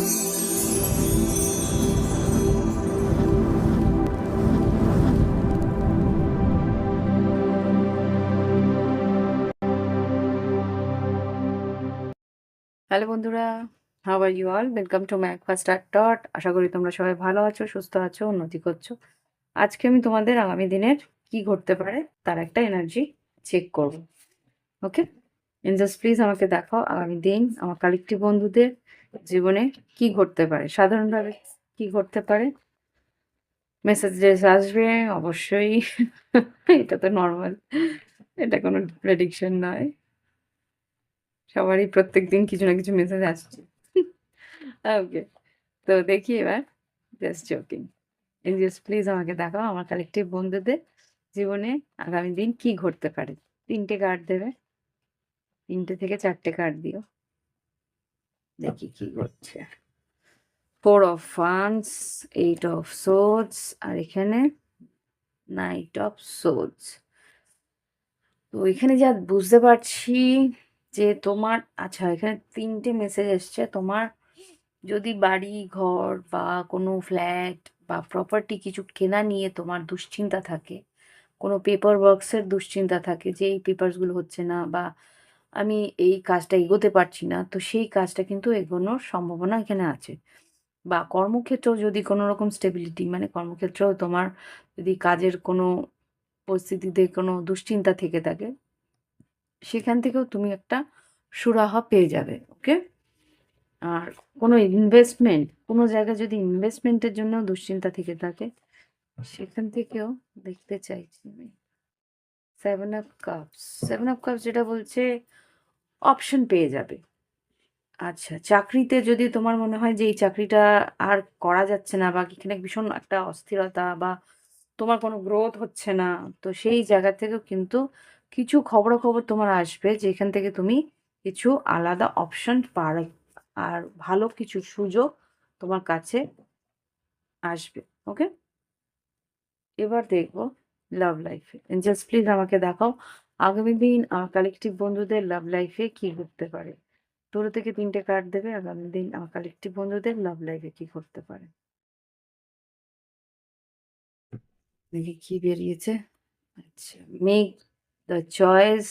Hello বন্ধুরা, how are you all? Welcome to my first start dot. আশা করি তোমরা সবাই ভালো আছো, সুস্থ আছো, উন্নতি করছো। আজকে আমি তোমাদের আগামী দিনের কি ঘটতে পারে তার একটা এনার্জি চেক করব। ওকে, এঞ্জেলস প্লিজ আমাকে দেখাও আগামী দিন আমার কালেক্টিভ বন্ধুদের জীবনে কি ঘটতে পারে, সাধারণভাবে কি ঘটতে পারে। মেসেজেস আসবে অবশ্যই। এটা তো নর্মাল, এটা কোনো প্রেডিকশন নয়। সবারই প্রত্যেকদিন কিছু না কিছু মেসেজ আসছে। ওকে, তো দেখি এবার, জাস্ট জোকিং। এঞ্জেলস প্লিজ আমাকে দেখাও আমার কালেক্টিভ বন্ধুদের জীবনে আগামী দিন কি ঘটতে পারে। 3টে কার্ড দেবে, 3টে থেকে 4টে কার্ড দিও, দেখি কি ঘটছে। 4 অফ ওয়ান্স, 8 অফ সোর্ডস, আর এখানে নাইট অফ সোর্ডস। তো এখানে যা বুঝতে পারছি যে তোমার, আচ্ছা এখানে 3টে মেসেজ এসছে। তোমার যদি বাড়ি ঘর বা কোনো ফ্ল্যাট বা প্রপার্টি কিছু কেনা নিয়ে তোমার দুশ্চিন্তা থাকে, কোনো পেপার ওয়ার্কসের দুশ্চিন্তা থাকে যে এই পেপারসগুলো হচ্ছে না বা আমি এই কাজটা এগোতে পারছি না, তো সেই কাজটা কিন্তু এগোনোর সম্ভাবনা এখানে আছে। বা কর্মক্ষেত্রেও যদি কোনো রকম স্টেবিলিটি, মানে কর্মক্ষেত্রেও তোমার যদি কাজের কোনো পরিস্থিতিতে কোনো দুশ্চিন্তা থেকে থাকে, সেখান থেকেও তুমি একটা সুরাহা পেয়ে যাবে। ওকে, আর কোনো ইনভেস্টমেন্ট, কোনো জায়গায় যদি ইনভেস্টমেন্টের জন্য দুশ্চিন্তা থেকে থাকে, সেখান থেকেও দেখতে চাইছি আমি। 7 অফ কাপস, 7 অফ কাপস যেটা বলছে অপশন পেয়ে যাবে। আচ্ছা, চাকরিতে যদি তোমার মনে হয় যে এই চাকরিটা আর করা যাচ্ছে না বা এখানে ভীষণ একটা অস্থিরতা বা তোমার কোনো গ্রোথ হচ্ছে না, তো সেই জায়গা থেকেও কিন্তু কিছু খবরাখবর তোমার আসবে যেখান থেকে তুমি কিছু আলাদা অপশন পাবে আর ভালো কিছু সুযোগ তোমার কাছে আসবে। ওকে, এবার দেখবো লাভ লাইফে। এঞ্জেলস প্লিজ আমাকে দেখাও আগামী দিন আমার কালেকটিভ বন্ধুদের লাভ লাইফে কি ঘটতে পারে। 2 থেকে 3টে কার্ড দেবে আগামী দিন আমার কালেকটিভ বন্ধুদের লাভ লাইফে কি ঘটতে পারে। দেখি কি বেরিয়েছে। আচ্ছা, make the choice,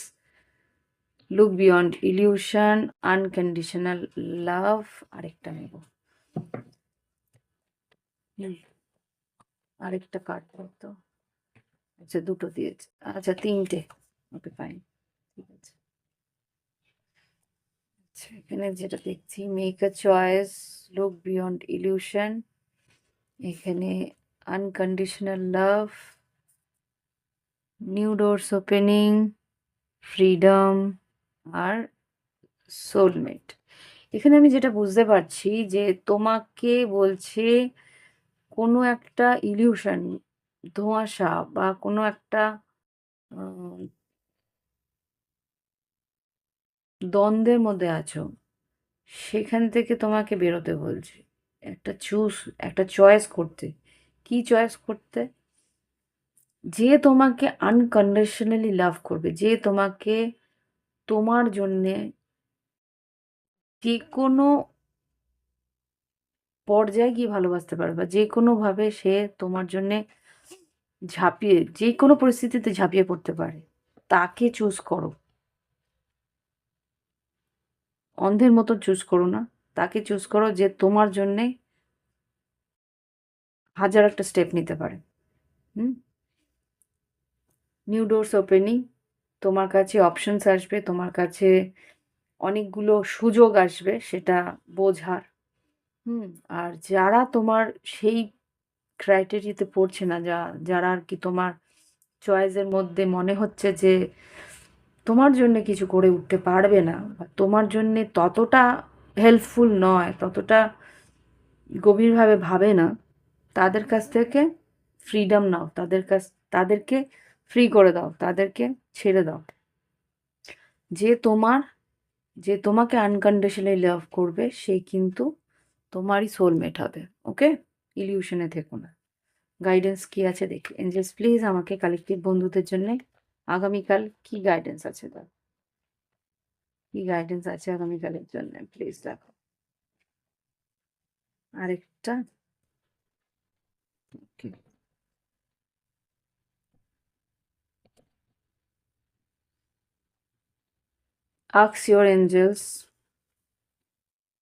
look beyond illusion, unconditional love. আরেকটা নেব, আরেকটা কার্ড তো। আচ্ছা, 2টো দিয়েছে, আচ্ছা 3টে। ওকে ফাইন, ঠিক আছে। আচ্ছা, এখানে যেটা দেখছি make a choice, look beyond illusion, এখানে unconditional love, new doors opening, freedom, আর সোলমেট। এখানে আমি যেটা বুঝতে পারছি যে তোমাকে বলছে কোনো একটা ইলিউশন, ধোঁয়াশা বা কোনো একটা উম, দ্বন্দ্বের মধ্যে আছো, সেখান থেকে তোমাকে বেরোতে বলছে। একটা চয়েস করতে। কি চয়েস করতে? যে তোমাকে আনকন্ডিশনালি লাভ করবে, যে তোমাকে তোমার জন্যে যে কোনো পর্যায়ে গিয়ে ভালোবাসতে পারবে, বা যে কোনোভাবে সে তোমার জন্যে যে কোনো পরিস্থিতিতে ঝাঁপিয়ে পড়তে পারে, তাকে চুজ করো। অন্ধের মতো চুজ করো না, তাকে চুজ করো যে তোমার জন্যে হাজার একটা স্টেপ নিতে পারে। হুম, নিউ ডোরস ওপেনিং, তোমার কাছে অপশনস আসবে, তোমার কাছে অনেকগুলো সুযোগ আসবে, সেটা বোঝার। হুম, আর যারা তোমার সেই ক্রাইটেরিয়াতে পড়ছে না, যারা আর কি তোমার চয়েসের মধ্যে মনে হচ্ছে যে তোমার জন্য কিছু করে উঠতে পারবে না বা তোমার জন্যে ততটা হেল্পফুল নয়, ততটা গভীরভাবে ভাবে না, তাদের কাছ থেকে ফ্রিডম নাও, তাদেরকে ফ্রি করে দাও, তাদেরকে ছেড়ে দাও। যে তোমার যে তোমাকে আনকন্ডিশনালি লাভ করবে সে কিন্তু তোমারই সোলমেট হবে। ওকে, ইলিউশনে থেকো না। গাইডেন্স কি আছে দেখি। এঞ্জেলস প্লিজ আমাকে কালেকটিভ বন্ধুদের জন্য আগামীকাল কি গাইডেন্স আছে, দাও কি গাইডেন্স আছে আগামীকালের জন্য, প্লিজ দেখো। আরেকটা ask your angels,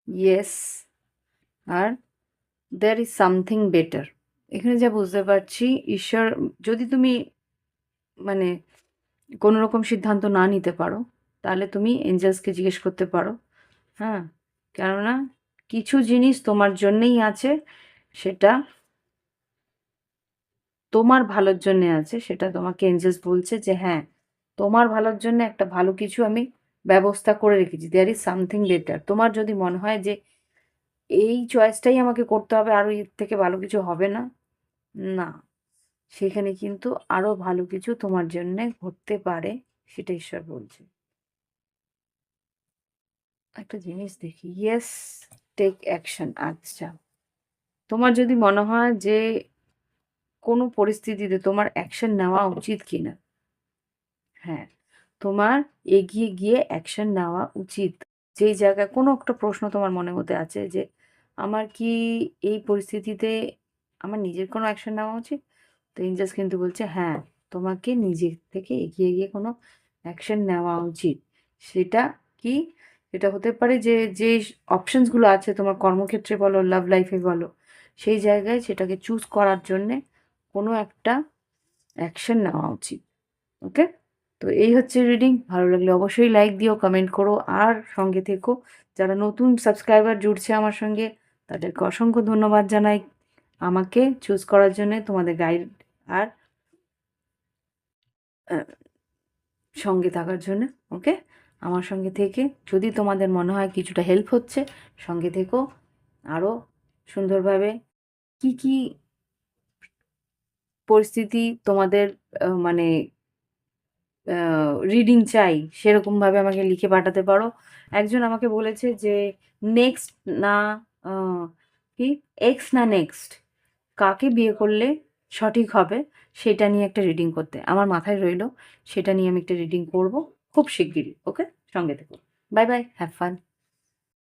yes, R there is something better. এখানে যা বুঝতে পারছি, ঈশ্বর যদি তুমি মানে কোনো রকম সিদ্ধান্ত না নিতে পারো, তাহলে তুমি এঞ্জেলসকে জিজ্ঞেস করতে পারো। হ্যাঁ, কেননা কিছু জিনিস তোমার জন্যেই আছে, সেটা তোমার ভালোর জন্যে আছে, সেটা তোমাকে এঞ্জেলস বলছে যে হ্যাঁ, তোমার ভালোর জন্য একটা ভালো কিছু আমি ব্যবস্থা করে রেখেছি। There is something better. তোমার যদি মনে হয় যে এই চয়েসটাই আমাকে করতে হবে, আরও এর থেকে ভালো কিছু হবে না, না, সেখানে কিন্তু আরও ভালো কিছু তোমার জন্যে ঘটতে পারে, সেটা ঈশ্বর বলছে। একটা জিনিস দেখি, ইয়েস, টেক অ্যাকশন। আচ্ছা, তোমার যদি মনে হয় যে কোনো পরিস্থিতিতে তোমার অ্যাকশন নেওয়া উচিত কিনা, হ্যাঁ, তোমার এগিয়ে গিয়ে অ্যাকশন নেওয়া উচিত। যেই জায়গায় কোনো একটা প্রশ্ন তোমার মনের মধ্যে আছে যে আমার কি এই পরিস্থিতিতে আমার নিজের কোনো অ্যাকশন নেওয়া উচিত, তো এঞ্জেলস কিন্তু বলছে হ্যাঁ, তোমাকে নিজে থেকে এগিয়ে গিয়ে কোনো অ্যাকশন নেওয়া উচিত। সেটা কি, সেটা হতে পারে যে যে অপশনসগুলো আছে তোমার কর্মক্ষেত্রে বলো, লাভ লাইফে বলো, সেই জায়গায় সেটাকে চুজ করার জন্যে কোনো একটা অ্যাকশন নেওয়া উচিত। ওকে, তো এই হচ্ছে রিডিং। ভালো লাগলে অবশ্যই লাইক দিও, কমেন্ট করো, আর সঙ্গে থেকো। যারা নতুন সাবস্ক্রাইবার জুড়ছে আমার সঙ্গে, তাদেরকে অসংখ্য ধন্যবাদ জানাই আমাকে চুজ করার জন্যে, তোমাদের গাইড আর সঙ্গে থাকার জন্য। ওকে, আমার সঙ্গে থেকে যদি তোমাদের মনে হয় কিছুটা হেল্প হচ্ছে, সঙ্গে থেকো। আরও সুন্দরভাবে কি কি পরিস্থিতি তোমাদের মানে রিডিং চাই, সেরকমভাবে আমাকে লিখে পাঠাতে পারো। একজন আমাকে বলেছে যে নেক্সট না কি এক্স না নেক্সট, কাকে বিয়ে করলে সঠিক হবে, সেটা নিয়ে একটা রিডিং করতে। আমার মাথায় রইলো, সেটা নিয়ে আমি একটা রিডিং করব খুব শিগগিরই। ওকে, সঙ্গে থেকো। Bye bye, have fun.